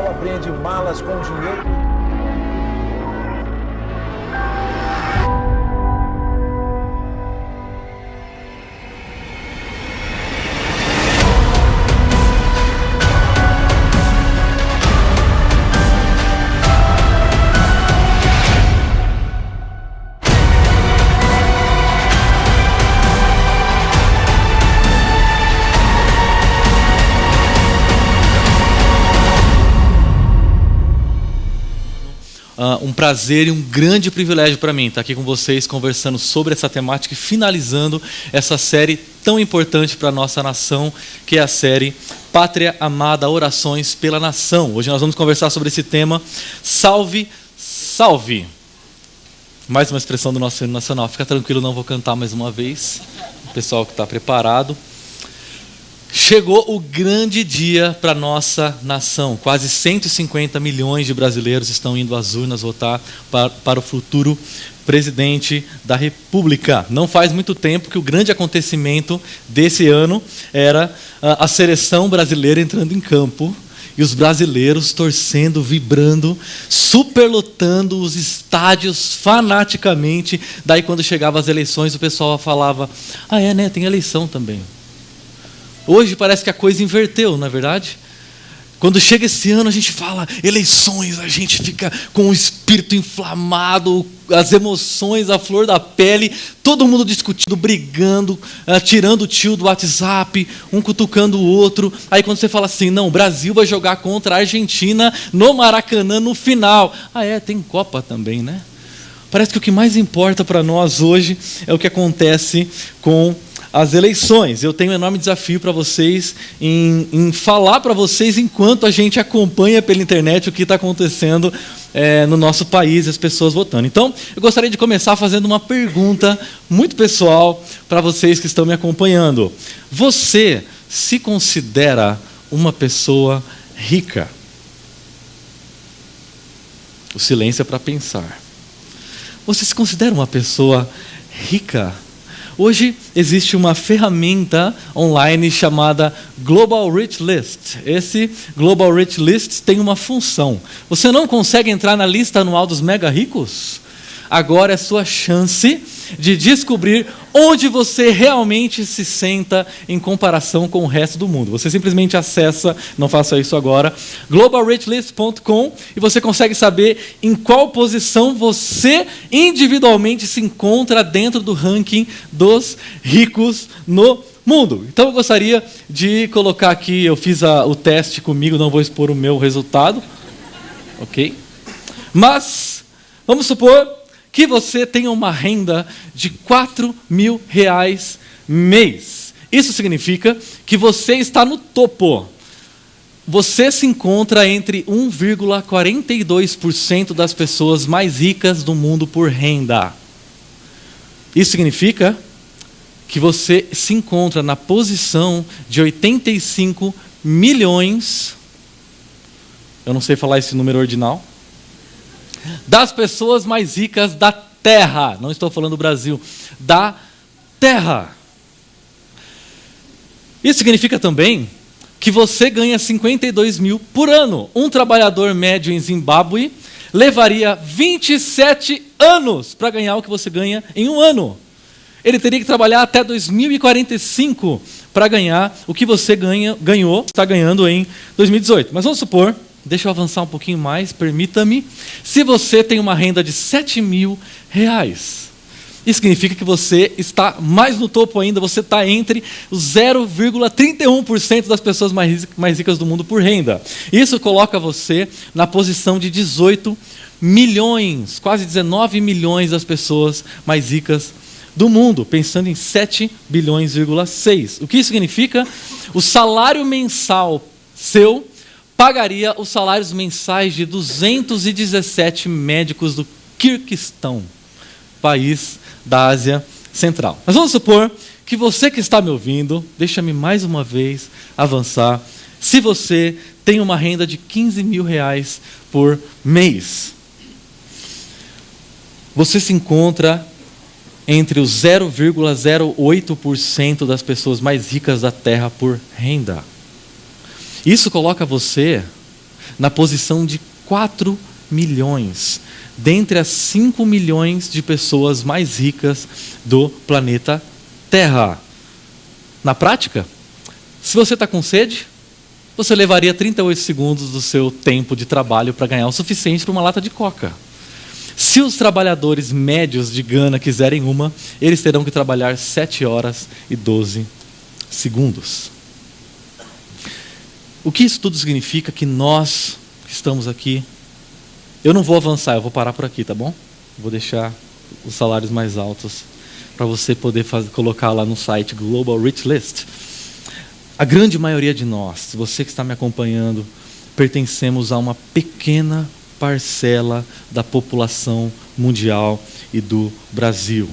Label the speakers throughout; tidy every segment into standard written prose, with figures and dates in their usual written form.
Speaker 1: apreende malas com dinheiro.
Speaker 2: Um prazer e um grande privilégio para mim estar aqui com vocês conversando sobre essa temática e finalizando essa série tão importante para a nossa nação, que é a série Pátria Amada, Orações pela Nação. Hoje nós vamos conversar sobre esse tema, Salve, Salve. Mais uma expressão do nosso hino nacional. Fica tranquilo, não vou cantar mais uma vez. O pessoal que está preparado. Chegou o grande dia para a nossa nação. Quase 150 milhões de brasileiros estão indo às urnas votar para o futuro presidente da República. Não faz muito tempo que o grande acontecimento desse ano era a seleção brasileira entrando em campo e os brasileiros torcendo, vibrando, superlotando os estádios fanaticamente. Daí, quando chegavam as eleições, o pessoal falava: ah, né, tem eleição também. Hoje parece que a coisa inverteu, não é verdade? Quando chega esse ano, a gente fala eleições, a gente fica com o espírito inflamado, as emoções à flor da pele, todo mundo discutindo, brigando, tirando o tio do WhatsApp, um cutucando o outro. Aí quando você fala assim, não, o Brasil vai jogar contra a Argentina no Maracanã no final. Ah, tem Copa também, né? Parece que o que mais importa para nós hoje é o que acontece com as eleições. Eu tenho um enorme desafio para vocês em falar para vocês enquanto a gente acompanha pela internet o que está acontecendo no nosso país, as pessoas votando. Então, eu gostaria de começar fazendo uma pergunta muito pessoal para vocês que estão me acompanhando. Você se considera uma pessoa rica? O silêncio é para pensar. Você se considera uma pessoa rica? Hoje existe uma ferramenta online chamada Global Rich List. Esse Global Rich List tem uma função. Você não consegue entrar na lista anual dos mega ricos? Agora é sua chance de descobrir onde você realmente se senta em comparação com o resto do mundo. Você simplesmente acessa, não faça isso agora, globalrichlist.com e você consegue saber em qual posição você individualmente se encontra dentro do ranking dos ricos no mundo. Então eu gostaria de colocar aqui, eu fiz o teste comigo, não vou expor o meu resultado, ok? Mas vamos supor que você tenha uma renda de R$4.000 mês. Isso significa que você está no topo. Você se encontra entre 1,42% das pessoas mais ricas do mundo por renda. Isso significa que você se encontra na posição de 85 milhões, eu não sei falar esse número ordinal, das pessoas mais ricas da Terra. Não estou falando do Brasil, da Terra. Isso significa também que você ganha 52 mil por ano. Um trabalhador médio em Zimbábue levaria 27 anos para ganhar o que você ganha em um ano. Ele teria que trabalhar até 2045 para ganhar o que você está ganhando em 2018. Mas vamos supor, deixa eu avançar um pouquinho mais, permita-me. Se você tem uma renda de R$7.000, isso significa que você está mais no topo ainda, você está entre os 0,31% das pessoas mais ricas do mundo por renda. Isso coloca você na posição de 18 milhões, quase 19 milhões das pessoas mais ricas do mundo, pensando em 7,6 bilhões. O que isso significa? O salário mensal seu pagaria os salários mensais de 217 médicos do Kirguistão, país da Ásia Central. Mas vamos supor que você que está me ouvindo, deixa-me mais uma vez avançar, se você tem uma renda de R$15.000 por mês, você se encontra entre os 0,08% das pessoas mais ricas da Terra por renda. Isso coloca você na posição de 4 milhões, dentre as 5 milhões de pessoas mais ricas do planeta Terra. Na prática, se você está com sede, você levaria 38 segundos do seu tempo de trabalho para ganhar o suficiente para uma lata de coca. Se os trabalhadores médios de Gana quiserem uma, eles terão que trabalhar 7 horas e 12 segundos. O que isso tudo significa? Que nós que estamos aqui, eu não vou avançar, eu vou parar por aqui, tá bom? Vou deixar os salários mais altos para você poder colocar lá no site Global Rich List. A grande maioria de nós, você que está me acompanhando, pertencemos a uma pequena parcela da população mundial e do Brasil.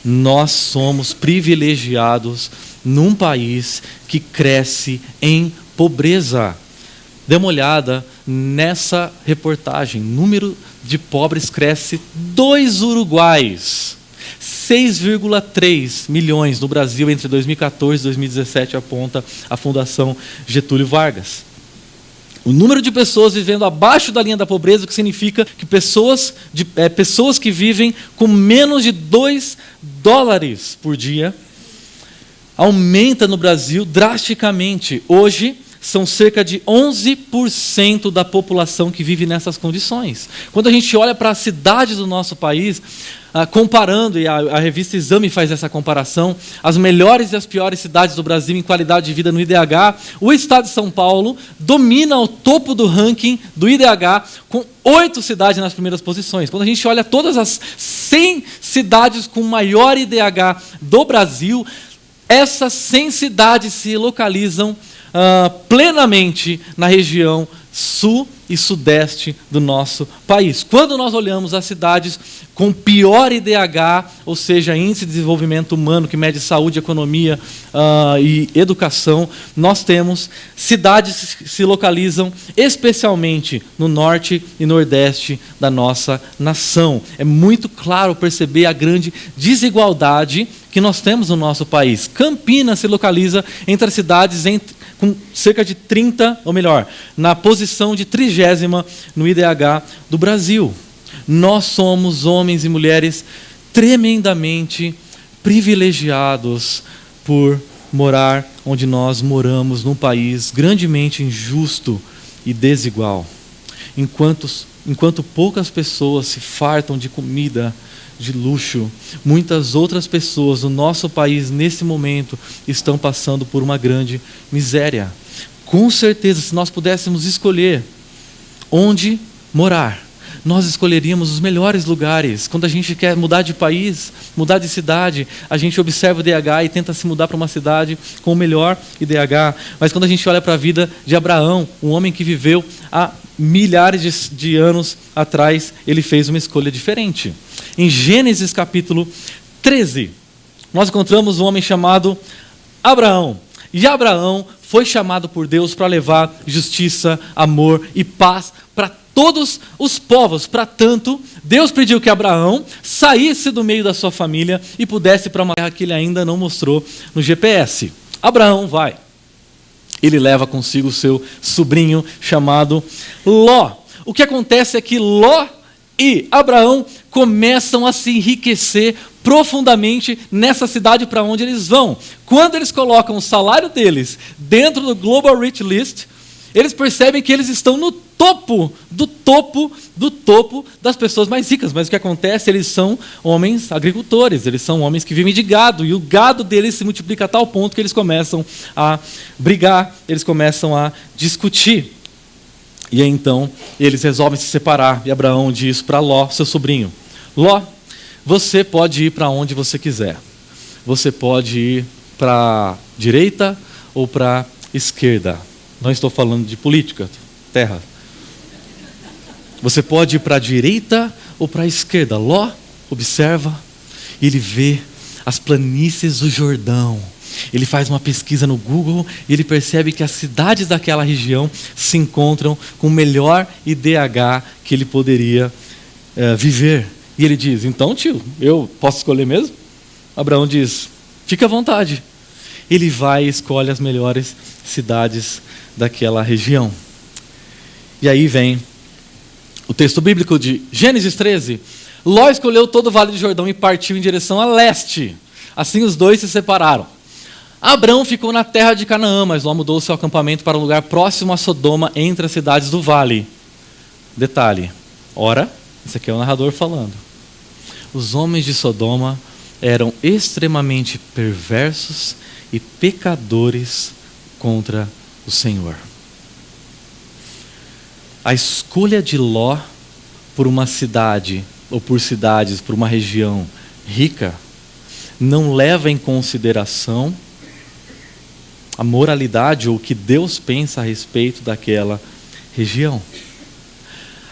Speaker 2: Nós somos privilegiados num país que cresce em pobreza. Dê uma olhada nessa reportagem. Número de pobres cresce 2 Uruguais. 6,3 milhões no Brasil entre 2014 e 2017, aponta a Fundação Getúlio Vargas. O número de pessoas vivendo abaixo da linha da pobreza, o que significa que pessoas que vivem com menos de $2 por dia, aumenta no Brasil drasticamente. Hoje, são cerca de 11% da população que vive nessas condições. Quando a gente olha para as cidades do nosso país, comparando, e a revista Exame faz essa comparação, as melhores e as piores cidades do Brasil em qualidade de vida no IDH, o estado de São Paulo domina o topo do ranking do IDH, com 8 cidades nas primeiras posições. Quando a gente olha todas as 100 cidades com maior IDH do Brasil, essas 100 cidades se localizam plenamente na região sul e sudeste do nosso país. Quando nós olhamos as cidades com pior IDH, ou seja, Índice de Desenvolvimento Humano, que mede saúde, economia e educação, nós temos cidades que se localizam especialmente no norte e nordeste da nossa nação. É muito claro perceber a grande desigualdade que nós temos no nosso país. Campinas se localiza entre as cidades com cerca de 30, ou melhor, na posição de 30ª no IDH do Brasil. Nós somos homens e mulheres tremendamente privilegiados por morar onde nós moramos, num país grandemente injusto e desigual. Enquanto poucas pessoas se fartam de comida de luxo, muitas outras pessoas no nosso país, nesse momento, estão passando por uma grande miséria. Com certeza, se nós pudéssemos escolher onde morar, nós escolheríamos os melhores lugares. Quando a gente quer mudar de país, mudar de cidade, a gente observa o IDH e tenta se mudar para uma cidade com o melhor IDH. Mas quando a gente olha para a vida de Abraão, um homem que viveu há milhares de anos atrás, ele fez uma escolha diferente. Em Gênesis capítulo 13, nós encontramos um homem chamado Abraão. E Abraão foi chamado por Deus para levar justiça, amor e paz para todos os povos. Para tanto, Deus pediu que Abraão saísse do meio da sua família e pudesse ir para uma terra que ele ainda não mostrou no GPS. Abraão vai. Ele leva consigo o seu sobrinho chamado Ló. O que acontece é que Ló e Abraão começam a se enriquecer profundamente nessa cidade para onde eles vão. Quando eles colocam o salário deles dentro do Global Rich List, eles percebem que eles estão no topo das pessoas mais ricas. Mas o que acontece? Eles são homens agricultores, eles são homens que vivem de gado, e o gado deles se multiplica a tal ponto que eles começam a brigar, eles começam a discutir. E aí, então, eles resolvem se separar, e Abraão diz para Ló, seu sobrinho: Ló, você pode ir para onde você quiser. Você pode ir para a direita ou para a esquerda. Não estou falando de política, terra. Você pode ir para a direita ou para a esquerda. Ló observa, ele vê as planícies do Jordão. Ele faz uma pesquisa no Google e ele percebe que as cidades daquela região se encontram com o melhor IDH que ele poderia viver. E ele diz: então, tio, eu posso escolher mesmo? Abraão diz: fica à vontade. Ele vai e escolhe as melhores cidades daquela região. E aí vem o texto bíblico de Gênesis 13. Ló escolheu todo o Vale do Jordão e partiu em direção a leste. Assim os dois se separaram. Abrão ficou na terra de Canaã, mas Ló mudou seu acampamento para um lugar próximo a Sodoma, entre as cidades do vale. Detalhe, ora, esse aqui é o narrador falando. Os homens de Sodoma eram extremamente perversos e pecadores contra o Senhor. A escolha de Ló por uma cidade, ou por cidades, por uma região rica, não leva em consideração a moralidade ou o que Deus pensa a respeito daquela região.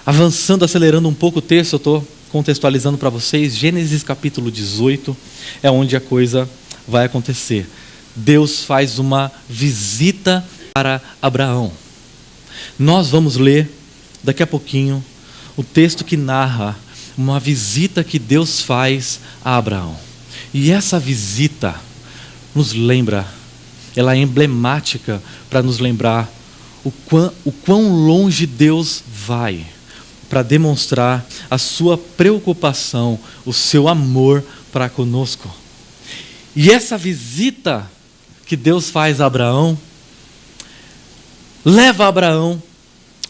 Speaker 2: Avançando, acelerando um pouco o texto, eu estou contextualizando para vocês, Gênesis capítulo 18 é onde a coisa vai acontecer. Deus faz uma visita para Abraão. Nós vamos ler daqui a pouquinho o texto que narra uma visita que Deus faz a Abraão. E essa visita nos lembra, ela é emblemática para nos lembrar o quão longe Deus vai para demonstrar a sua preocupação, o seu amor para conosco. E essa visita que Deus faz a Abraão, leva Abraão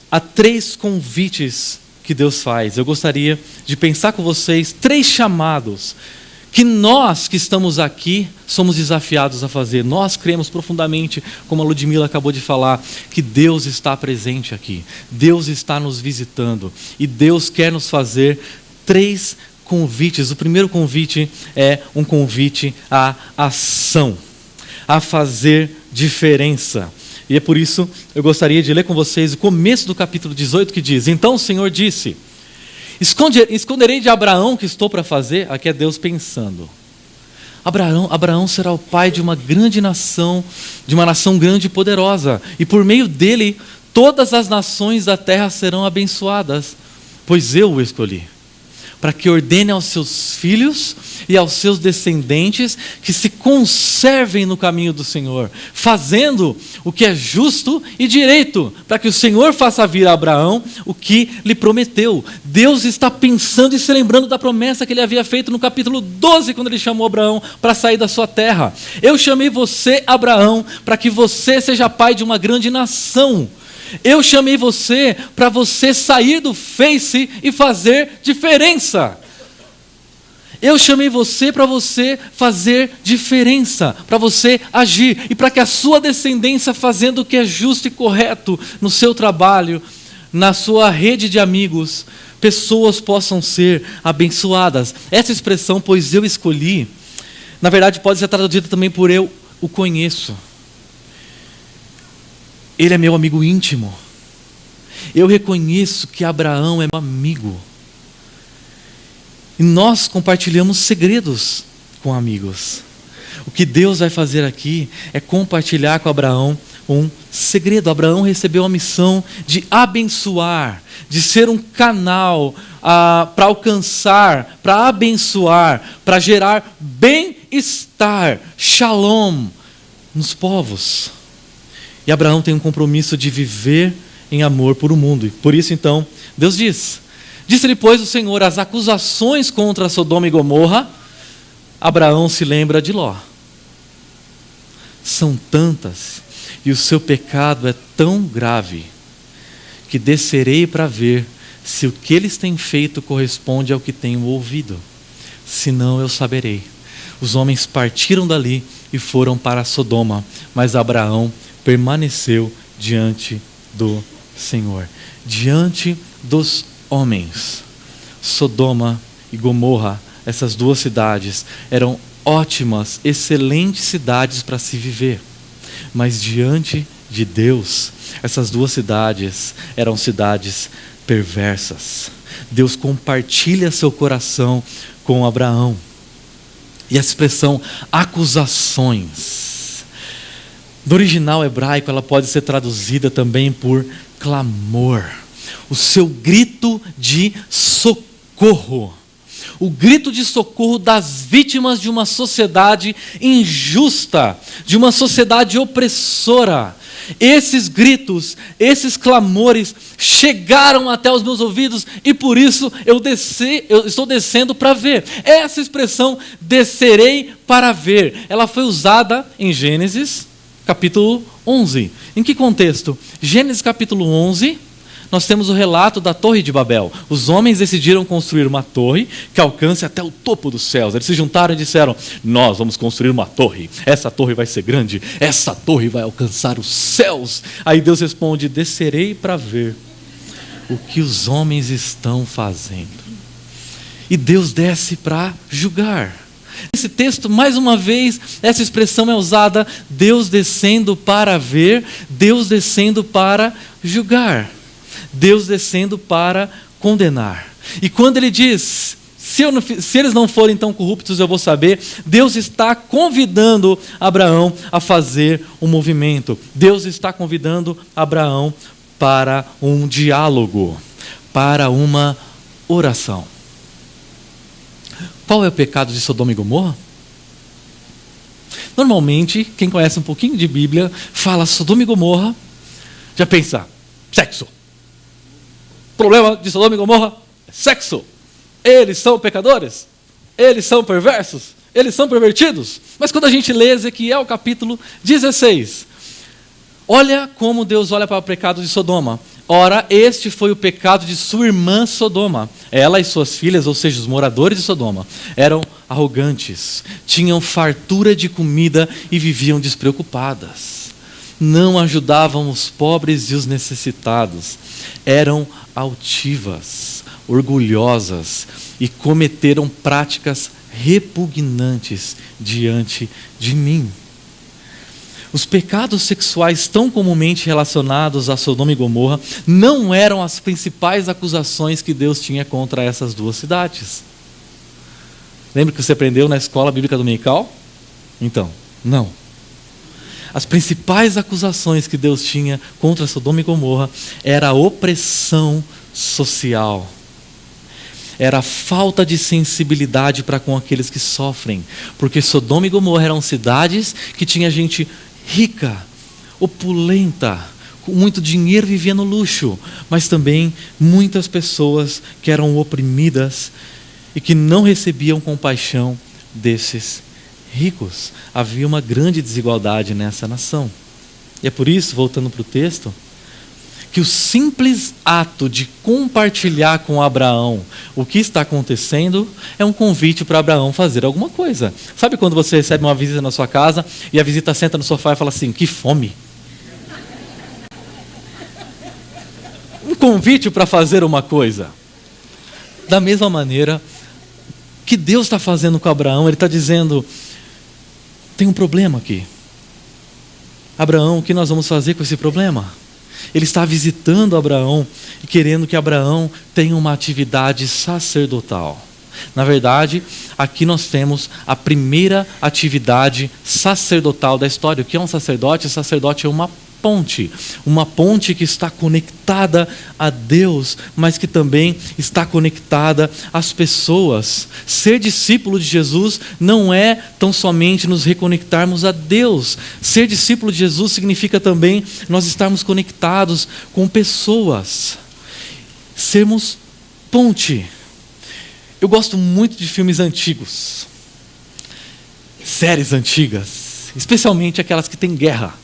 Speaker 2: a 3 convites que Deus faz. Eu gostaria de pensar com vocês 3 chamados que nós que estamos aqui somos desafiados a fazer. Nós cremos profundamente, como a Ludmila acabou de falar, que Deus está presente aqui. Deus está nos visitando. E Deus quer nos fazer 3 convites. O primeiro convite é um convite à ação, a fazer diferença. E é por isso eu gostaria de ler com vocês o começo do capítulo 18 que diz: Então o Senhor disse, esconderei de Abraão o que estou para fazer. Aqui é Deus pensando. Abraão será o pai de uma grande nação, de uma nação grande e poderosa. E por meio dele, todas as nações da terra serão abençoadas, pois eu o escolhi, para que ordene aos seus filhos e aos seus descendentes que se conservem no caminho do Senhor, fazendo o que é justo e direito, para que o Senhor faça vir a Abraão o que lhe prometeu. Deus está pensando e se lembrando da promessa que ele havia feito no capítulo 12, quando ele chamou Abraão para sair da sua terra. Eu chamei você, Abraão, para que você seja pai de uma grande nação. Eu chamei você para você sair do Face e fazer diferença. Eu chamei você para você fazer diferença, para você agir e para que a sua descendência, fazendo o que é justo e correto no seu trabalho, na sua rede de amigos, pessoas possam ser abençoadas. Essa expressão, pois eu escolhi, na verdade pode ser traduzida também por eu o conheço. Ele é meu amigo íntimo. Eu reconheço que Abraão é meu amigo. E nós compartilhamos segredos com amigos. O que Deus vai fazer aqui é compartilhar com Abraão um segredo. Abraão recebeu a missão de abençoar, de ser um canal para alcançar, para abençoar, para gerar bem-estar, shalom nos povos. E Abraão tem um compromisso de viver em amor por o mundo. E por isso, então, Deus disse-lhe, pois, o Senhor, as acusações contra Sodoma e Gomorra. Abraão se lembra de Ló. São tantas, e o seu pecado é tão grave, que descerei para ver se o que eles têm feito corresponde ao que tenho ouvido. Senão eu saberei. Os homens partiram dali e foram para Sodoma, mas Abraão permaneceu diante do Senhor. Diante dos homens, Sodoma e Gomorra, essas 2 cidades, eram ótimas, excelentes cidades para se viver. Mas diante de Deus, essas 2 cidades eram cidades perversas. Deus compartilha seu coração com Abraão. E a expressão acusações, no original hebraico, ela pode ser traduzida também por clamor. O seu grito de socorro. o grito de socorro das vítimas de uma sociedade injusta, de uma sociedade opressora. Esses gritos, esses clamores chegaram até os meus ouvidos e por isso eu estou descendo para ver. Essa expressão, descerei para ver, ela foi usada em Gênesis capítulo 11. Em que contexto? Gênesis capítulo 11, nós temos o relato da Torre de Babel. Os homens decidiram construir uma torre que alcance até o topo dos céus. Eles se juntaram e disseram: nós vamos construir uma torre. Essa torre vai ser grande. Essa torre vai alcançar os céus. Aí Deus responde: descerei para ver o que os homens estão fazendo. E Deus desce para julgar. Nesse texto, mais uma vez, essa expressão é usada: Deus descendo para ver, Deus descendo para julgar. Deus descendo para condenar. E quando ele diz, se eles não forem tão corruptos, eu vou saber, Deus está convidando Abraão a fazer um movimento. Deus está convidando Abraão para um diálogo, para uma oração. Qual é o pecado de Sodoma e Gomorra? Normalmente, quem conhece um pouquinho de Bíblia, fala Sodoma e Gomorra, já pensa, sexo. O problema de Sodoma e Gomorra é sexo. Eles são pecadores, eles são perversos, eles são pervertidos. Mas quando a gente lê Ezequiel capítulo 16, olha como Deus olha para o pecado de Sodoma. Ora, este foi o pecado de sua irmã Sodoma. Ela e suas filhas, ou seja, os moradores de Sodoma, eram arrogantes, tinham fartura de comida e viviam despreocupadas. Não ajudavam os pobres e os necessitados. Eram altivas, orgulhosas e cometeram práticas repugnantes diante de mim. Os pecados sexuais tão comumente relacionados a Sodoma e Gomorra não eram as principais acusações que Deus tinha contra essas duas cidades. Lembra que você aprendeu na escola bíblica dominical? Então, não. As principais acusações que Deus tinha contra Sodoma e Gomorra era a opressão social. Era a falta de sensibilidade para com aqueles que sofrem. Porque Sodoma e Gomorra eram cidades que tinha gente rica, opulenta, com muito dinheiro, vivia no luxo, mas também muitas pessoas que eram oprimidas e que não recebiam compaixão desses ricos. Havia uma grande desigualdade nessa nação. E é por isso, voltando para o texto, que o simples ato de compartilhar com Abraão o que está acontecendo é um convite para Abraão fazer alguma coisa. Sabe quando você recebe uma visita na sua casa e a visita senta no sofá e fala assim: que fome? Um convite para fazer uma coisa. Da mesma maneira que Deus está fazendo com Abraão, Ele está dizendo: tem um problema aqui. Abraão, o que nós vamos fazer com esse problema? Ele está visitando Abraão e querendo que Abraão tenha uma atividade sacerdotal. Na verdade, aqui nós temos a primeira atividade sacerdotal da história. O que é um sacerdote? O sacerdote é uma ponte que está conectada a Deus, mas que também está conectada às pessoas. Ser discípulo de Jesus não é tão somente nos reconectarmos a Deus. Ser discípulo de Jesus significa também nós estarmos conectados com pessoas. Sermos ponte. Eu gosto muito de filmes antigos, séries antigas, especialmente aquelas que têm guerra.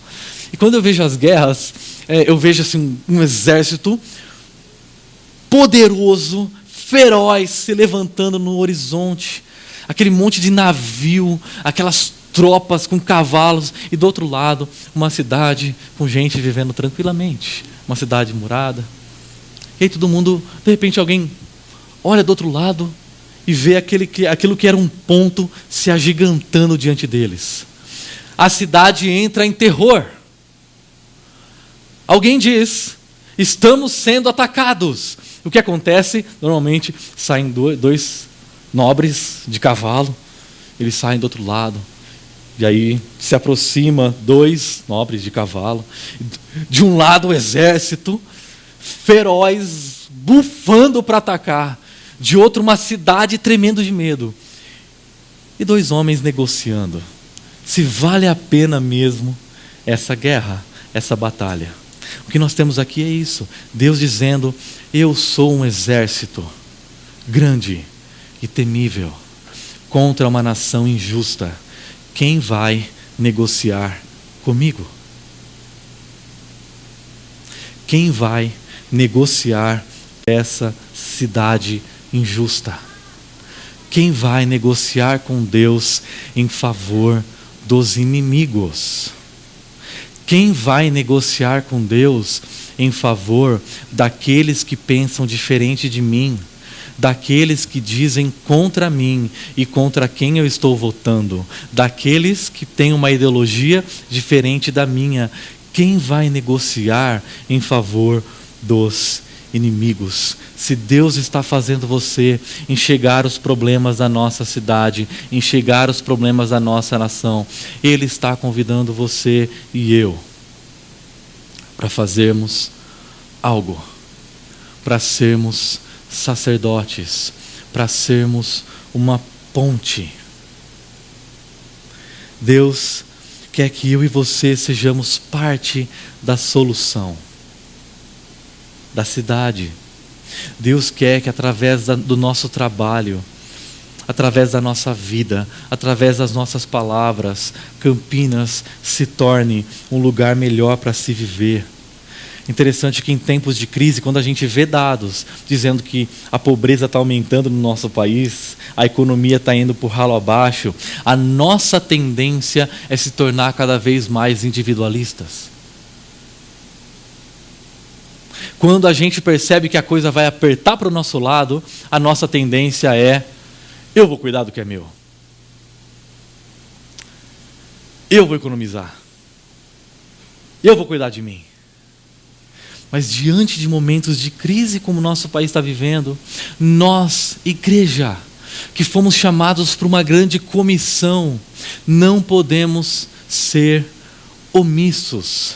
Speaker 2: E quando eu vejo as guerras, eu vejo assim, um exército poderoso, feroz, se levantando no horizonte. Aquele monte de navio, aquelas tropas com cavalos. E do outro lado, uma cidade com gente vivendo tranquilamente. Uma cidade murada. E aí todo mundo, de repente alguém olha do outro lado e vê aquilo que era um ponto se agigantando diante deles. A cidade entra em terror. Alguém diz: estamos sendo atacados. O que acontece? Normalmente saem dois nobres de cavalo, eles saem do outro lado, e aí se aproxima dois nobres de cavalo. De um lado o exército, feroz, bufando para atacar. de outro uma cidade tremendo de medo. E 2 homens negociando se vale a pena mesmo essa guerra, essa batalha. O que nós temos aqui é isso, Deus dizendo: eu sou um exército grande e temível contra uma nação injusta. Quem vai negociar comigo? Quem vai negociar essa cidade injusta? Quem vai negociar com Deus em favor dos inimigos? Quem vai negociar com Deus em favor daqueles que pensam diferente de mim? Daqueles que dizem contra mim e contra quem eu estou votando? Daqueles que têm uma ideologia diferente da minha? Quem vai negociar em favor dos inimigos? Se Deus está fazendo você enxergar os problemas da nossa cidade, enxergar os problemas da nossa nação, Ele está convidando você e eu para fazermos algo, para sermos sacerdotes, para sermos uma ponte. Deus quer que eu e você sejamos parte da solução da cidade. Deus quer que através do nosso trabalho, através da nossa vida, através das nossas palavras, Campinas se torne um lugar melhor para se viver. Interessante que em tempos de crise, quando a gente vê dados dizendo que a pobreza está aumentando no nosso país, a economia está indo por ralo abaixo, a nossa tendência é se tornar cada vez mais individualistas. Quando a gente percebe que a coisa vai apertar para o nosso lado, a nossa tendência é: eu vou cuidar do que é meu. Eu vou economizar. Eu vou cuidar de mim. Mas diante de momentos de crise como o nosso país está vivendo, nós, igreja, que fomos chamados para uma grande comissão, não podemos ser omissos.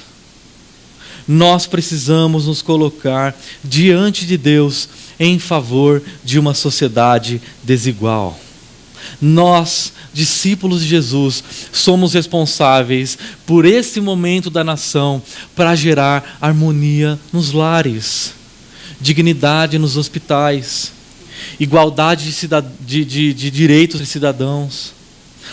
Speaker 2: Nós precisamos nos colocar diante de Deus em favor de uma sociedade desigual. Nós, discípulos de Jesus, somos responsáveis por esse momento da nação para gerar harmonia nos lares, dignidade nos hospitais, igualdade de direitos de cidadãos,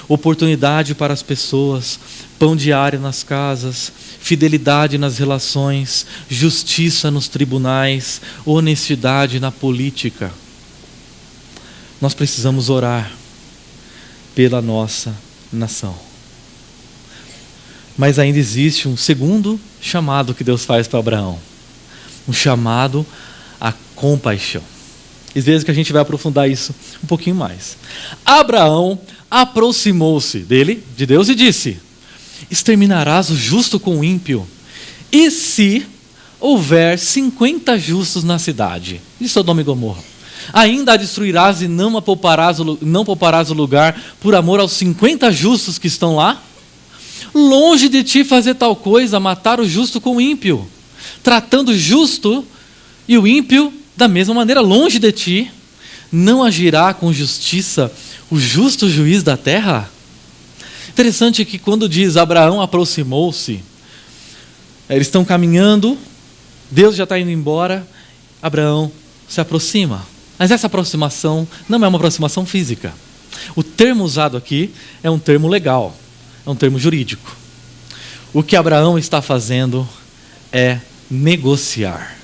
Speaker 2: oportunidade para as pessoas, pão diário nas casas, fidelidade nas relações, justiça nos tribunais, honestidade na política. Nós precisamos orar pela nossa nação. Mas ainda existe um segundo chamado que Deus faz para Abraão. Um chamado à compaixão. Às vezes que a gente vai aprofundar isso um pouquinho mais. Abraão aproximou-se dele, de Deus, e disse: exterminarás o justo com o ímpio? E se houver 50 justos na cidade de Sodoma e Gomorra, ainda a destruirás e não pouparás o lugar por amor aos 50 justos que estão lá? Longe de ti fazer tal coisa, matar o justo com o ímpio, tratando o justo e o ímpio da mesma maneira. Longe de ti, não agirá com justiça o justo juiz da terra? Interessante que quando diz Abraão aproximou-se, eles estão caminhando, Deus já está indo embora, Abraão se aproxima. Mas essa aproximação não é uma aproximação física. O termo usado aqui é um termo legal, é um termo jurídico. O que Abraão está fazendo é negociar.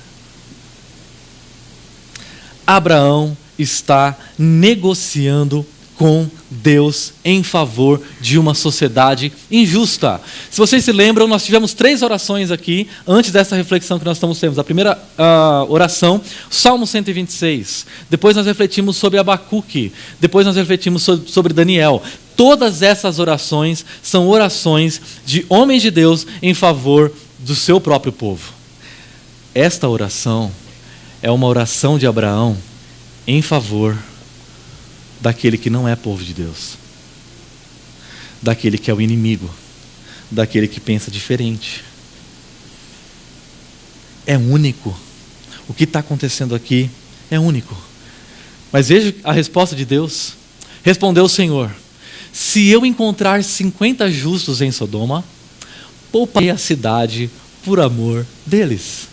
Speaker 2: Abraão está negociando com Deus em favor de uma sociedade injusta. Se vocês se lembram, nós tivemos 3 orações aqui, antes dessa reflexão que nós estamos tendo. A primeira oração, Salmo 126. Depois nós refletimos sobre Abacuque. Depois nós refletimos sobre Daniel. Todas essas orações são orações de homens de Deus em favor do seu próprio povo. Esta oração é uma oração de Abraão em favor daquele que não é povo de Deus, daquele que é o inimigo, daquele que pensa diferente. É único. O que está acontecendo aqui é único. Mas veja a resposta de Deus. Respondeu o Senhor: se eu encontrar 50 justos em Sodoma, pouparei a cidade por amor deles.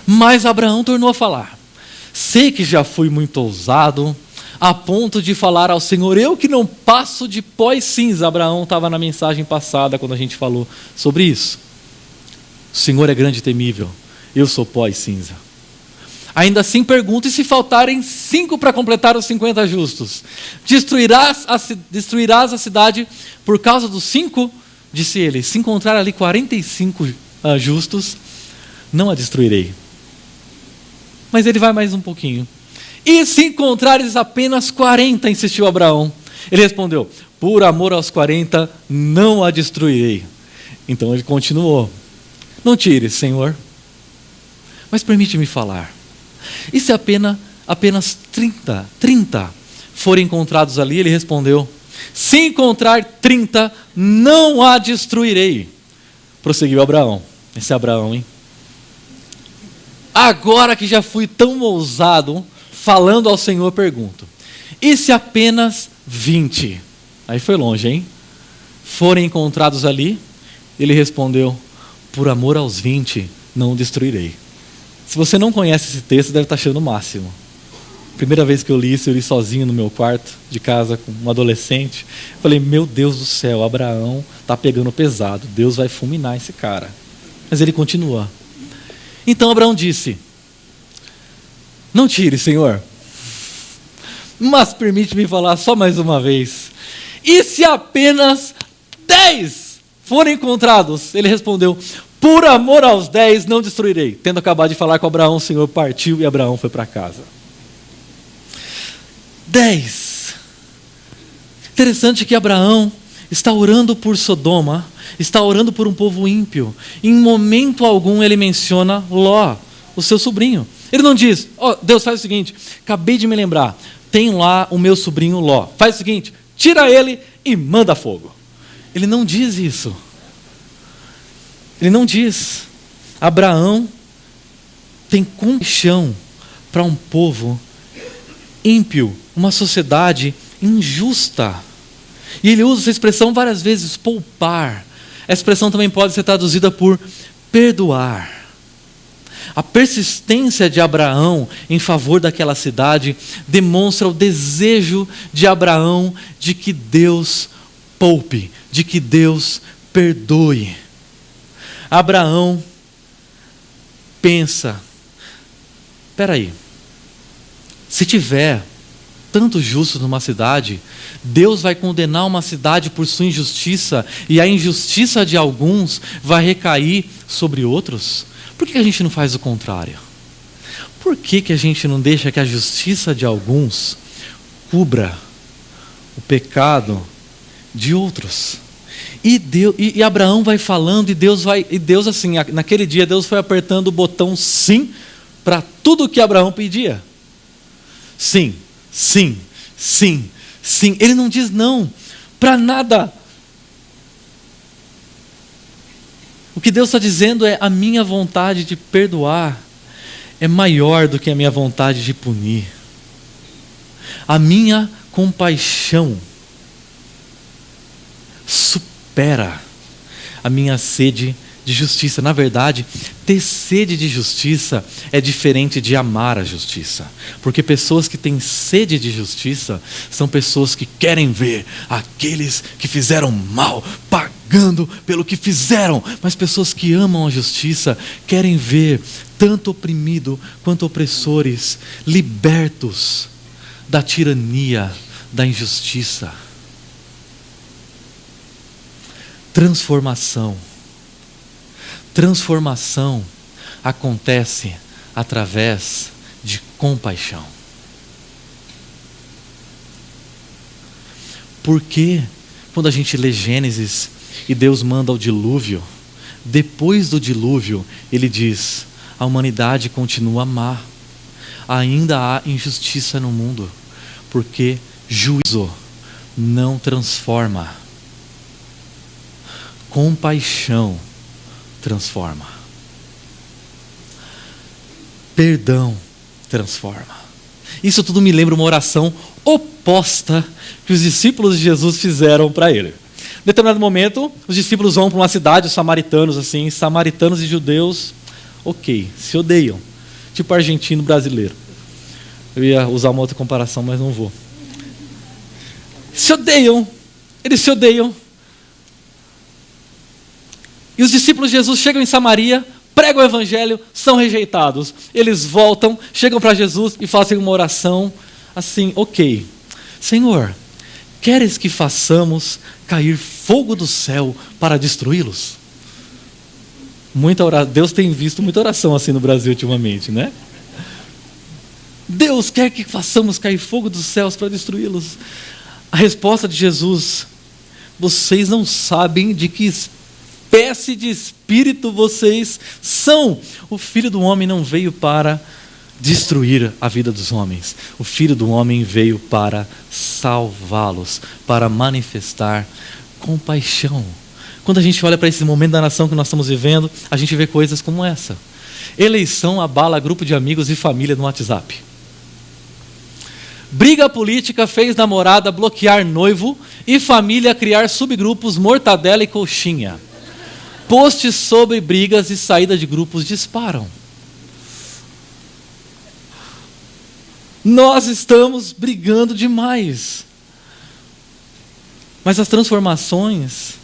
Speaker 2: Mas Abraão tornou a falar: sei que já fui muito ousado, a ponto de falar ao Senhor, eu que não passo de pó e cinza. Abraão estava na mensagem passada, quando a gente falou sobre isso. O Senhor é grande e temível, eu sou pó e cinza. Ainda assim pergunto, e se faltarem 5 para completar os 50 justos? Destruirás a cidade por causa dos 5? Disse ele, se encontrar ali 45 justos, não a destruirei. Mas ele vai mais um pouquinho. E se encontrares apenas 40, insistiu Abraão. Ele respondeu, por amor aos 40, não a destruirei. Então ele continuou, não tires, Senhor, mas permite-me falar. E se apenas 30 forem encontrados ali? Ele respondeu, se encontrar 30, não a destruirei. Prosseguiu Abraão. Esse é Abraão, hein? Agora que já fui tão ousado, falando ao Senhor, pergunto, e se apenas 20? Aí foi longe, hein? Forem encontrados ali? Ele respondeu, por amor aos 20, não o destruirei. Se você não conhece esse texto, deve estar achando o máximo. Primeira vez que eu li isso, eu li sozinho no meu quarto de casa com um adolescente. Falei, meu Deus do céu, Abraão está pegando pesado. Deus vai fulminar esse cara. Mas ele continua. Então Abraão disse, não tire, Senhor, mas permite-me falar só mais uma vez. E se apenas 10 forem encontrados? Ele respondeu, por amor aos 10 não destruirei. Tendo acabado de falar com Abraão, o Senhor partiu e Abraão foi para casa. 10. Interessante que Abraão está orando por Sodoma, está orando por um povo ímpio. Em momento algum ele menciona Ló, o seu sobrinho. Ele não diz, Deus, faz o seguinte, acabei de me lembrar, tem lá o meu sobrinho Ló. Faz o seguinte, tira ele e manda fogo. Ele não diz isso. Ele não diz. Abraão tem compaixão para um povo ímpio, uma sociedade injusta. E ele usa essa expressão várias vezes, poupar. Essa expressão também pode ser traduzida por perdoar. A persistência de Abraão em favor daquela cidade demonstra o desejo de Abraão de que Deus poupe, de que Deus perdoe. Abraão pensa, espera aí, se tiver tantos justos numa cidade, Deus vai condenar uma cidade por sua injustiça e a injustiça de alguns vai recair sobre outros? Por que a gente não faz o contrário? Por que a gente não deixa que a justiça de alguns cubra o pecado de outros? E Abraão vai falando, e Deus assim, naquele dia Deus foi apertando o botão sim para tudo que Abraão pedia. Sim, sim, sim, sim. Ele não diz não para nada. O que Deus está dizendo é, a minha vontade de perdoar é maior do que a minha vontade de punir. A minha compaixão supera a minha sede de justiça. Na verdade, ter sede de justiça é diferente de amar a justiça. Porque pessoas que têm sede de justiça são pessoas que querem ver aqueles que fizeram mal pagando pelo que fizeram. Mas pessoas que amam a justiça querem ver tanto oprimido quanto opressores libertos da tirania, da injustiça. Transformação acontece através de compaixão. Porque quando a gente lê Gênesis e Deus manda o dilúvio, depois do dilúvio ele diz, a humanidade continua má, ainda há injustiça no mundo, porque juízo não transforma. Compaixão transforma. Perdão transforma. Isso tudo me lembra uma oração oposta que os discípulos de Jesus fizeram para ele. Em determinado momento, os discípulos vão para uma cidade, os samaritanos, assim, samaritanos e judeus, ok, se odeiam, tipo argentino brasileiro. Eu ia usar uma outra comparação, mas não vou. Se odeiam, eles se odeiam. E os discípulos de Jesus chegam em Samaria, pregam o evangelho, são rejeitados. Eles voltam, chegam para Jesus e fazem uma oração assim, ok, Senhor, queres que façamos cair fogo do céu para destruí-los? Deus tem visto muita oração assim no Brasil ultimamente, né? Deus quer que façamos cair fogo dos céus para destruí-los. A resposta de Jesus: vocês não sabem de que espécie de espírito vocês são. O Filho do Homem não veio para destruir a vida dos homens. O Filho do Homem veio para salvá-los, para manifestar compaixão. Quando a gente olha para esse momento da nação que nós estamos vivendo, a gente vê coisas como essa. Eleição abala grupo de amigos e família no WhatsApp. Briga política fez namorada bloquear noivo e família criar subgrupos mortadela e coxinha. Posts sobre brigas e saída de grupos disparam. Nós estamos brigando demais. Mas as transformações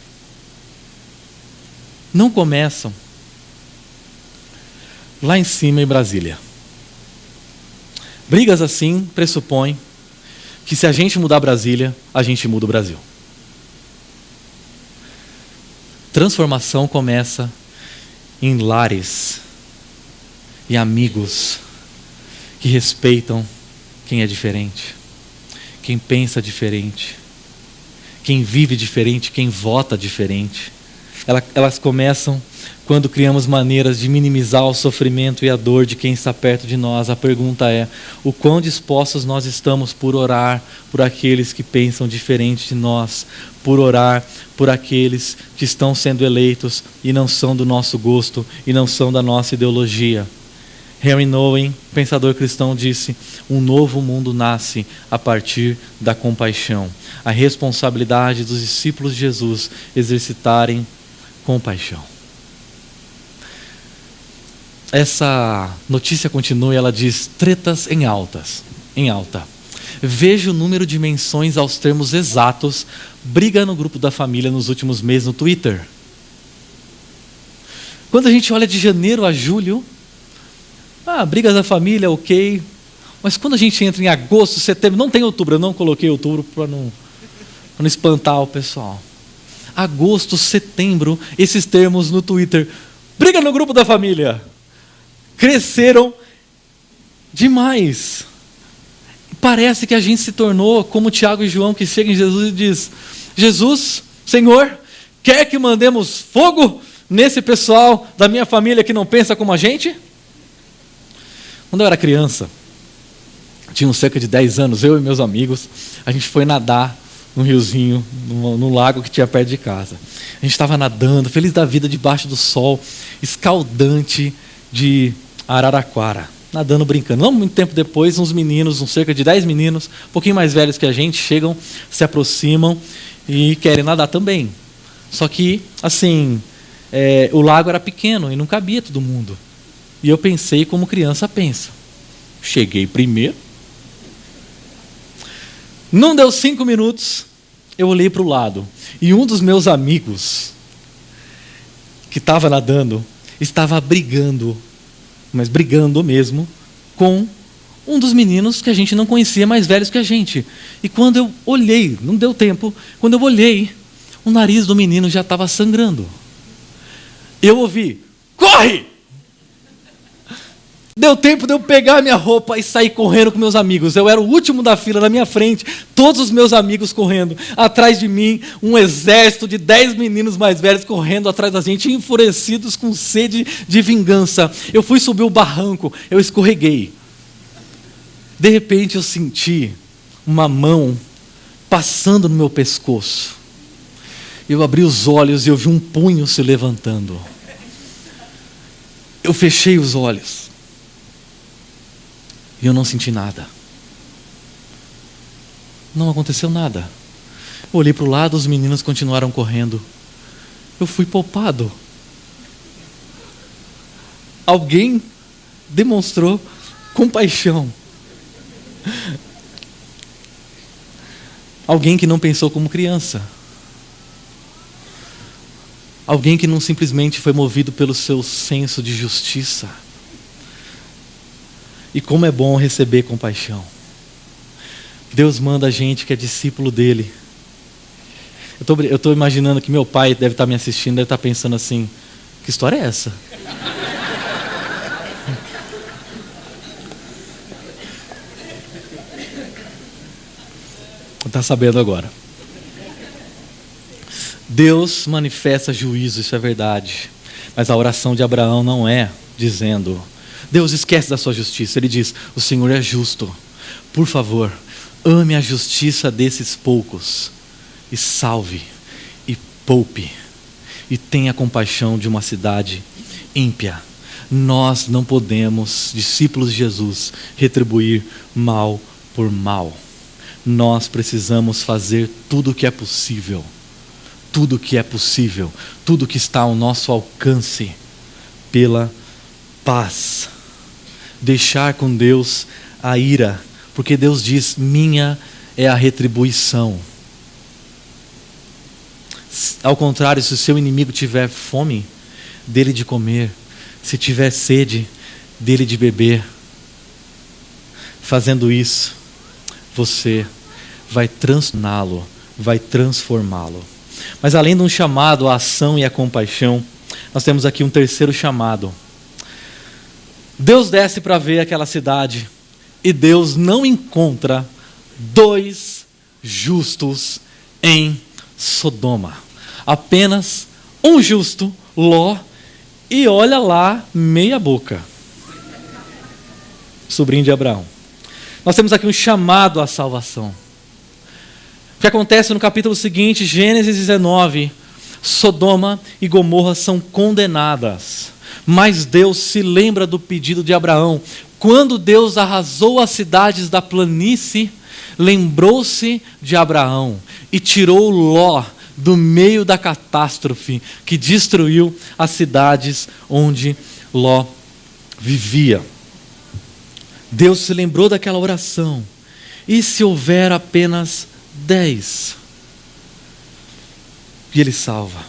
Speaker 2: não começam lá em cima em Brasília. Brigas assim pressupõem que se a gente mudar Brasília, a gente muda o Brasil. Transformação começa em lares e amigos que respeitam quem é diferente, quem pensa diferente, quem vive diferente, quem vota diferente. Elas começam quando criamos maneiras de minimizar o sofrimento e a dor de quem está perto de nós. A pergunta é: o quão dispostos nós estamos por orar por aqueles que pensam diferente de nós, por orar por aqueles que estão sendo eleitos e não são do nosso gosto e não são da nossa ideologia? Henry Nouwen, pensador cristão, disse: um novo mundo nasce a partir da compaixão. A responsabilidade dos discípulos de Jesus exercitarem compaixão. Essa notícia continua e ela diz: tretas em alta. Veja o número de menções aos termos exatos, briga no grupo da família nos últimos meses no Twitter. Quando a gente olha de janeiro a julho, brigas da família, ok. Mas quando a gente entra em agosto, setembro, não tem outubro, eu não coloquei outubro para não espantar o pessoal. Agosto, setembro, esses termos no Twitter, briga no grupo da família, cresceram demais. Parece que a gente se tornou como Tiago e João, que chegam em Jesus e diz: Jesus, Senhor, quer que mandemos fogo nesse pessoal da minha família que não pensa como a gente? Quando eu era criança, tinha cerca de 10 anos, eu e meus amigos, a gente foi nadar num riozinho, no lago que tinha perto de casa. A gente estava nadando, feliz da vida, debaixo do sol escaldante de Araraquara, nadando, brincando. Não muito tempo depois, uns meninos, cerca de 10 meninos, um pouquinho mais velhos que a gente, chegam, se aproximam e querem nadar também. Só que, assim, o lago era pequeno e não cabia todo mundo. E eu pensei como criança pensa. Cheguei primeiro. Não deu 5 minutos, eu olhei para o lado. E um dos meus amigos, que estava nadando, estava brigando, mas brigando mesmo, com um dos meninos que a gente não conhecia, mais velhos que a gente. E quando eu olhei, não deu tempo, quando eu olhei, o nariz do menino já estava sangrando. Eu ouvi: corre! Deu tempo de eu pegar minha roupa e sair correndo com meus amigos. Eu era o último da fila, na minha frente, todos os meus amigos correndo. Atrás de mim, um exército de 10 meninos mais velhos correndo atrás da gente, enfurecidos com sede de vingança. Eu fui subir o barranco, eu escorreguei. De repente eu senti uma mão passando no meu pescoço. Eu abri os olhos e eu vi um punho se levantando. Eu fechei os olhos. E eu não senti nada. Não aconteceu nada. Eu olhei para o lado, os meninos continuaram correndo. Eu fui poupado. Alguém demonstrou compaixão. Alguém que não pensou como criança. Alguém que não simplesmente foi movido pelo seu senso de justiça. E como é bom receber compaixão. Deus manda a gente que é discípulo dele. Eu estou imaginando que meu pai deve estar me assistindo, deve estar pensando assim, que história é essa? Está sabendo agora. Deus manifesta juízo, isso é verdade. Mas a oração de Abraão não é dizendo, Deus esquece da sua justiça. Ele diz, o Senhor é justo. Por favor, ame a justiça desses poucos. E salve, e poupe, e tenha compaixão de uma cidade ímpia. Nós não podemos, discípulos de Jesus, retribuir mal por mal. Nós precisamos fazer tudo o que é possível. Tudo que é possível, tudo que está ao nosso alcance, pela paz. Deixar com Deus a ira, porque Deus diz, minha é a retribuição. Ao contrário, se o seu inimigo tiver fome, dele de comer. Se tiver sede, dele de beber. Fazendo isso, você vai transformá-lo, vai transformá-lo. Mas além de um chamado à ação e à compaixão, nós temos aqui um terceiro chamado. Deus desce para ver aquela cidade e Deus não encontra 2 justos em Sodoma. Apenas um justo, Ló, e olha lá, meia boca. Sobrinho de Abraão. Nós temos aqui um chamado à salvação. O que acontece no capítulo seguinte, Gênesis 19, Sodoma e Gomorra são condenadas. Mas Deus se lembra do pedido de Abraão. Quando Deus arrasou as cidades da planície, lembrou-se de Abraão e tirou Ló do meio da catástrofe que destruiu as cidades onde Ló vivia. Deus se lembrou daquela oração. E se houver apenas 10? E ele salva.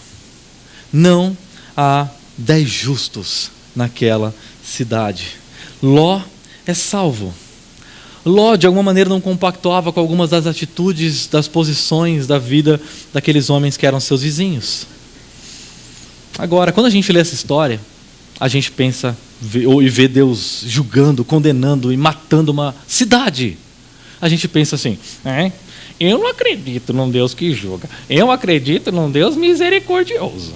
Speaker 2: Não há 10 justos naquela cidade. Ló é salvo. Ló, de alguma maneira, não compactuava com algumas das atitudes, das posições da vida daqueles homens que eram seus vizinhos. Agora, quando a gente lê essa história, a gente pensa e vê Deus julgando, condenando e matando uma cidade. A gente pensa assim, eu não acredito num Deus que julga. Eu acredito num Deus misericordioso.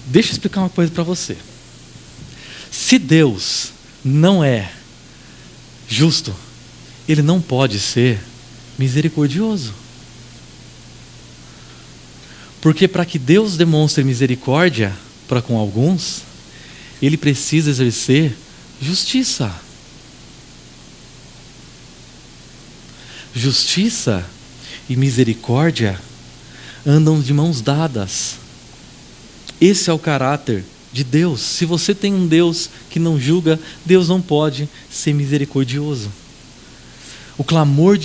Speaker 2: Deixa eu explicar uma coisa para você. Se Deus não é justo, Ele não pode ser misericordioso. Porque para que Deus demonstre misericórdia para com alguns, Ele precisa exercer justiça. Justiça e misericórdia andam de mãos dadas. Esse é o caráter de Deus. Se você tem um Deus que não julga, Deus não pode ser misericordioso. O clamor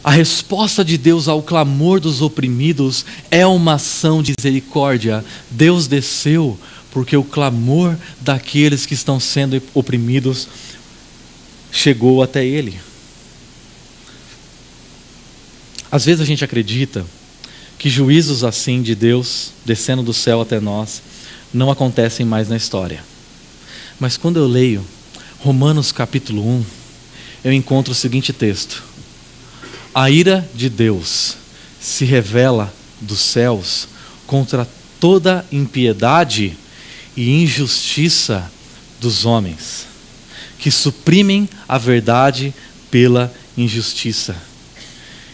Speaker 2: a resposta de Deus ao clamor dos oprimidos é uma ação de misericórdia. Deus desceu porque o clamor daqueles que estão sendo oprimidos chegou até Ele. Às vezes a gente acredita que juízos assim de Deus, descendo do céu até nós, não acontecem mais na história. Mas quando eu leio Romanos capítulo 1, eu encontro o seguinte texto: a ira de Deus se revela dos céus contra toda impiedade e injustiça dos homens, que suprimem a verdade pela injustiça.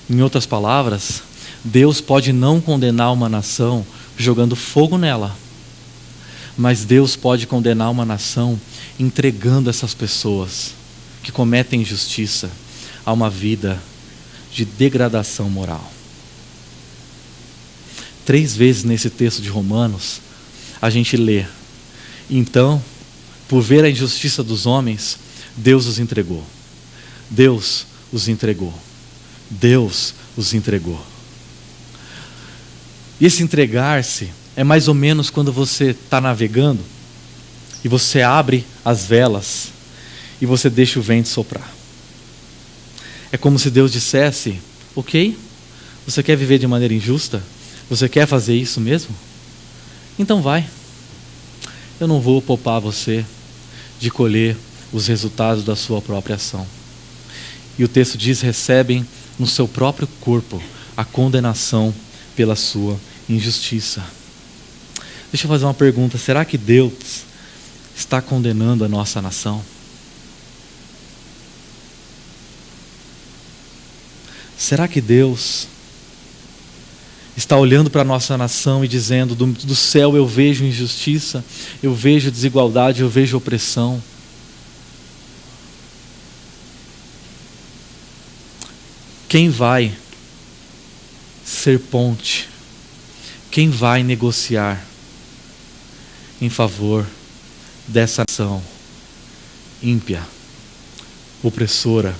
Speaker 2: Em outras palavras, Deus pode não condenar uma nação jogando fogo nela, mas Deus pode condenar uma nação entregando essas pessoas que cometem injustiça a uma vida de degradação moral. 3 vezes nesse texto de Romanos, a gente lê: então, por ver a injustiça dos homens, Deus os entregou. Deus os entregou. Deus os entregou. E esse entregar-se é mais ou menos quando você está navegando e você abre as velas e você deixa o vento soprar. É como se Deus dissesse: ok, você quer viver de maneira injusta? Você quer fazer isso mesmo? Então vai. Eu não vou poupar você de colher os resultados da sua própria ação. E o texto diz: recebem no seu próprio corpo a condenação pela sua injustiça. Deixa eu fazer uma pergunta: será que Deus está condenando a nossa nação? Será que Deus está olhando para a nossa nação e dizendo: do céu eu vejo injustiça, eu vejo desigualdade, eu vejo opressão? Quem vai ser ponte? Quem vai negociar em favor dessa nação ímpia, opressora,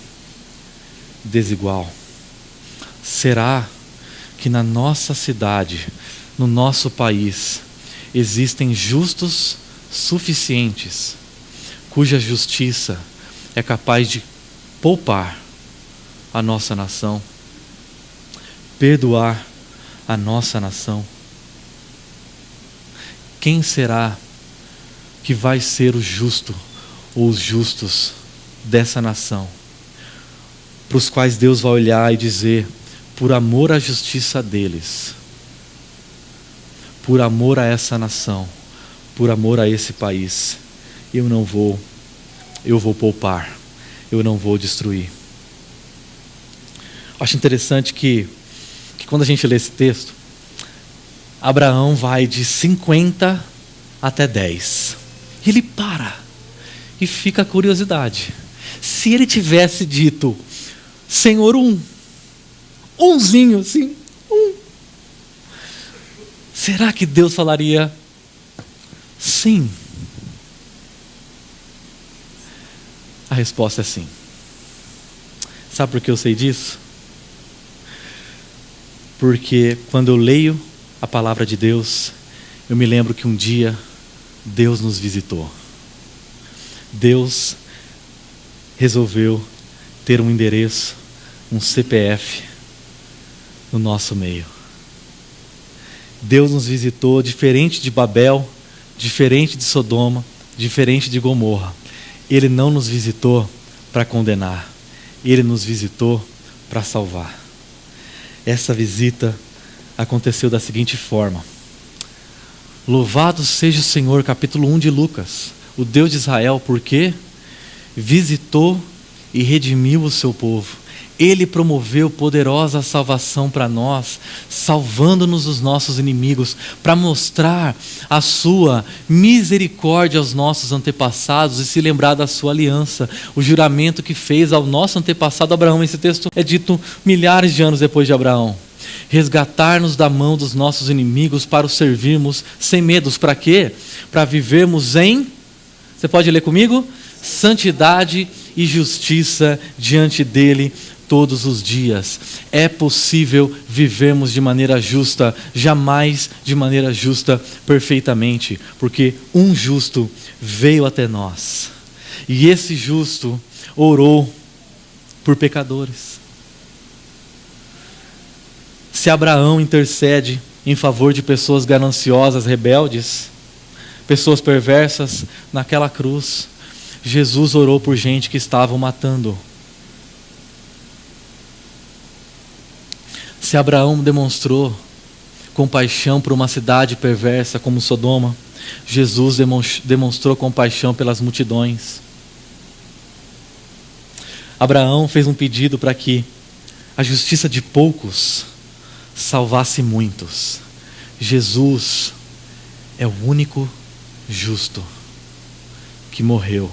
Speaker 2: desigual? Será que na nossa cidade, no nosso país, existem justos suficientes, cuja justiça é capaz de poupar a nossa nação, perdoar a nossa nação? Quem será que vai ser o justo ou os justos dessa nação, para os quais Deus vai olhar e dizer: por amor à justiça deles, por amor a essa nação, por amor a esse país, eu vou poupar, eu não vou destruir. Acho interessante que quando a gente lê esse texto, Abraão vai de 50 até 10. Ele para e fica a curiosidade. Se ele tivesse dito: Senhor, umzinho assim, será que Deus falaria sim? A resposta é sim. Sabe por que eu sei disso? Porque quando eu leio a palavra de Deus, eu me lembro que um dia Deus nos visitou. Deus resolveu ter um endereço, um CPF no nosso meio. Deus nos visitou diferente de Babel, diferente de Sodoma, diferente de Gomorra. Ele não nos visitou para condenar, Ele nos visitou para salvar. Essa visita aconteceu da seguinte forma: louvado seja o Senhor, capítulo 1 de Lucas, o Deus de Israel, porque visitou e redimiu o seu povo. Ele promoveu poderosa salvação para nós, salvando-nos dos nossos inimigos, para mostrar a sua misericórdia aos nossos antepassados e se lembrar da sua aliança, o juramento que fez ao nosso antepassado Abraão. Esse texto é dito milhares de anos depois de Abraão. Resgatar-nos da mão dos nossos inimigos para os servirmos sem medos. Para quê? Para vivermos em, você pode ler comigo? Santidade e justiça diante dele todos os dias. É possível vivermos de maneira justa, jamais de maneira justa perfeitamente, porque um justo veio até nós, e esse justo orou por pecadores. Se Abraão intercede em favor de pessoas gananciosas, rebeldes, pessoas perversas, naquela cruz, Jesus orou por gente que estavam matando. Se Abraão demonstrou compaixão por uma cidade perversa como Sodoma, Jesus demonstrou compaixão pelas multidões. Abraão fez um pedido para que a justiça de poucos salvasse muitos. Jesus é o único justo que morreu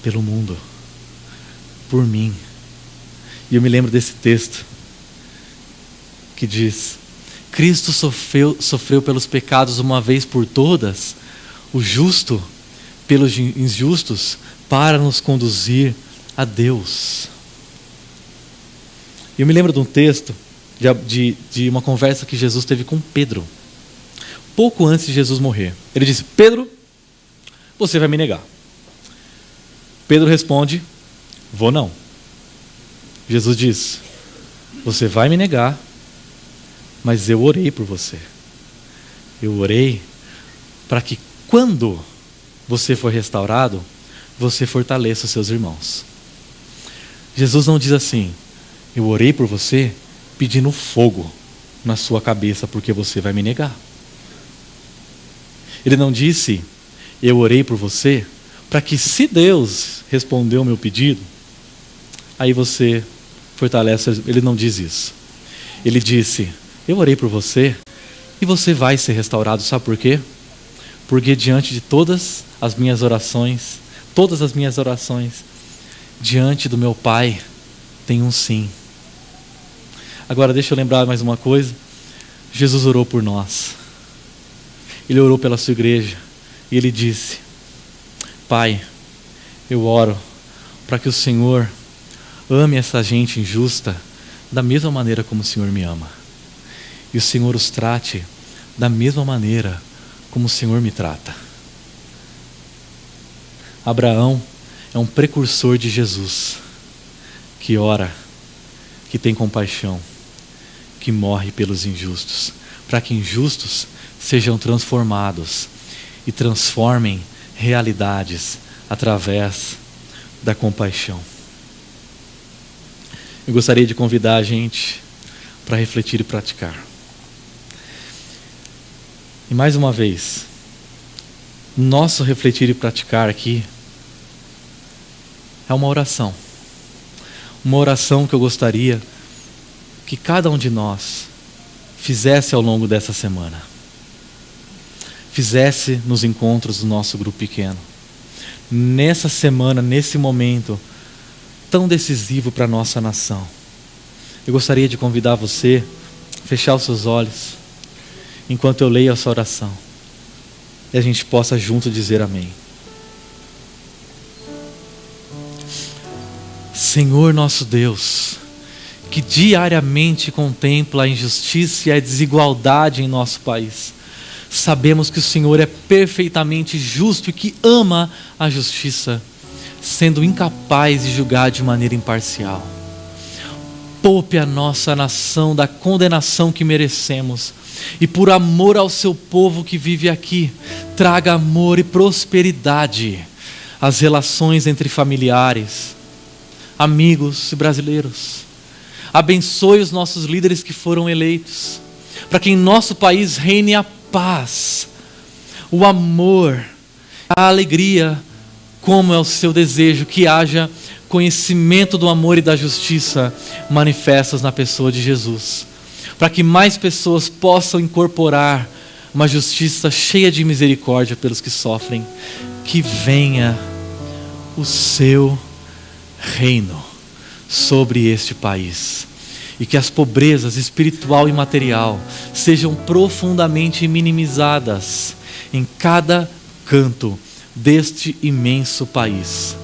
Speaker 2: pelo mundo, por mim E eu me lembro desse texto que diz: Cristo sofreu pelos pecados uma vez por todas, o justo pelos injustos, para nos conduzir a Deus. Eu me lembro de um texto, de uma conversa que Jesus teve com Pedro, pouco antes de Jesus morrer. Ele disse: Pedro, você vai me negar. Pedro responde: vou não. Jesus diz: você vai me negar, mas eu orei por você. Eu orei para que quando você for restaurado, você fortaleça os seus irmãos. Jesus não diz assim: eu orei por você pedindo fogo na sua cabeça porque você vai me negar. Ele não disse: eu orei por você para que, se Deus respondeu o meu pedido, aí você fortalece. Ele não diz isso. Ele disse: eu orei por você e você vai ser restaurado. Sabe por quê? Porque diante de todas as minhas orações, diante do meu Pai, tem um sim. Agora deixa eu lembrar mais uma coisa. Jesus orou por nós. Ele orou pela sua igreja e ele disse: Pai, eu oro para que o Senhor ame essa gente injusta da mesma maneira como o Senhor me ama. E o Senhor os trate da mesma maneira como o Senhor me trata. Abraão é um precursor de Jesus, que ora, que tem compaixão, que morre pelos injustos, para que injustos sejam transformados e transformem realidades através da compaixão. Eu gostaria de convidar a gente para refletir e praticar. E mais uma vez, nosso refletir e praticar aqui é uma oração. Uma oração que eu gostaria que cada um de nós fizesse ao longo dessa semana. Fizesse nos encontros do nosso grupo pequeno. Nessa semana, nesse momento tão decisivo para a nossa nação. Eu gostaria de convidar você a fechar os seus olhos enquanto eu leio essa oração. E a gente possa junto dizer amém. Senhor nosso Deus, que diariamente contempla a injustiça e a desigualdade em nosso país, sabemos que o Senhor é perfeitamente justo e que ama a justiça, sendo incapaz de julgar de maneira imparcial. Poupe a nossa nação da condenação que merecemos e, por amor ao seu povo que vive aqui, traga amor e prosperidade às relações entre familiares, amigos e brasileiros. Abençoe os nossos líderes que foram eleitos, para que em nosso país reine a paz, o amor, a alegria, como é o seu desejo, que haja conhecimento do amor e da justiça manifestos na pessoa de Jesus, para que mais pessoas possam incorporar uma justiça cheia de misericórdia pelos que sofrem. Que venha o seu reino sobre este país e que as pobrezas espiritual e material sejam profundamente minimizadas em cada canto deste imenso país.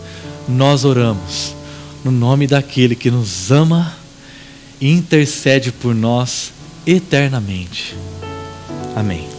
Speaker 2: Nós oramos no nome daquele que nos ama e intercede por nós eternamente. Amém.